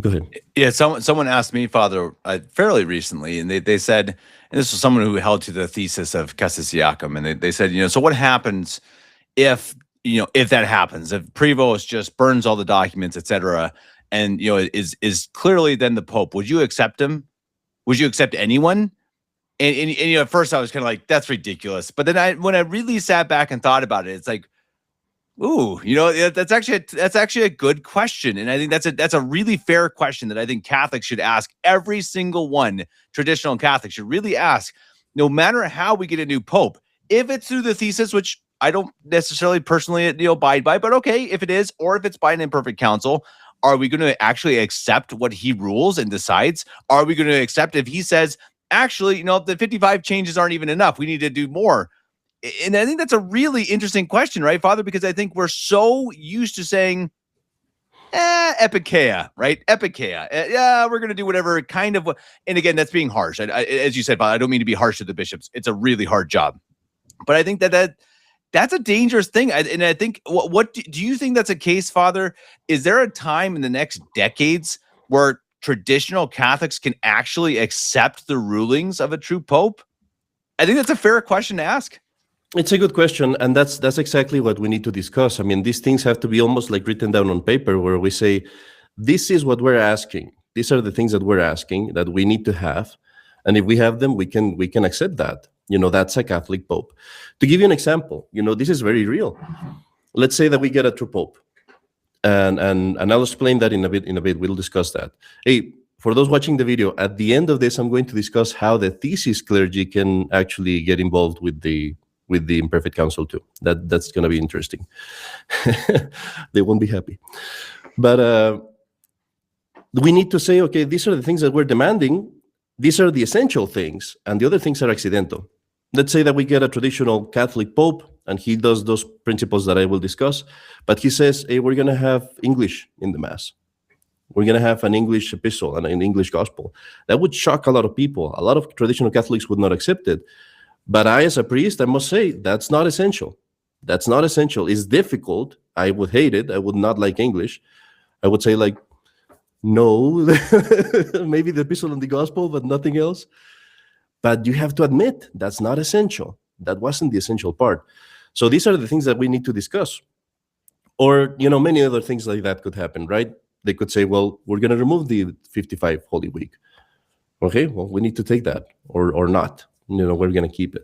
Go ahead. Yeah, someone asked me, Father, fairly recently, and they said, and this was someone who held to the thesis of Cassis Siakam, and they said, so what happens if if that happens, if Prevost just burns all the documents, etc., and is clearly then the Pope, would you accept him? Would you accept anyone? And at first I was kind of like, that's ridiculous, but then when I really sat back and thought about it, it's like, ooh, that's actually a good question, and I think that's a really fair question that I think Catholics should ask. Every single one, traditional Catholics should really ask, no matter how we get a new pope, if it's through the thesis, which I don't necessarily personally abide by, but okay, if it is, or if it's by an imperfect council, are we going to actually accept what he rules and decides? Are we going to accept if he says, actually, the 55 changes aren't even enough, we need to do more? And I think that's a really interesting question, right, Father? Because I think we're so used to saying, epikeia, right? Epikeia. Yeah, we're going to do whatever kind of. And again, that's being harsh. As you said, Father, I don't mean to be harsh to the bishops. It's a really hard job. But I think that's a dangerous thing. And I think, what do you think that's a case, Father? Is there a time in the next decades where traditional Catholics can actually accept the rulings of a true pope? I think that's a fair question to ask. It's a good question, and that's exactly what we need to discuss. I mean, these things have to be almost like written down on paper, where we say, this is what we're asking. These are the things that we're asking that we need to have, and if we have them, we can accept that. That's a Catholic pope. To give you an example, this is very real. Let's say that we get a true pope, and I'll explain that in a bit. We'll discuss that. Hey, for those watching the video, at the end of this, I'm going to discuss how the thesis clergy can actually get involved with the imperfect council too. That's going to be interesting. They won't be happy. But we need to say, okay, these are the things that we're demanding. These are the essential things, and the other things are accidental. Let's say that we get a traditional Catholic pope, and he does those principles that I will discuss, but he says, hey, we're going to have English in the Mass. We're going to have an English epistle and an English gospel. That would shock a lot of people. A lot of traditional Catholics would not accept it. But I, as a priest, I must say, that's not essential. That's not essential. It's difficult. I would hate it. I would not like English. I would say, like, no, maybe the epistle and the gospel, but nothing else. But you have to admit, that's not essential. That wasn't the essential part. So these are the things that we need to discuss. Or, many other things like that could happen, right? They could say, well, we're going to remove the 55 Holy Week. Okay, well, we need to take that or not. We're going to keep it.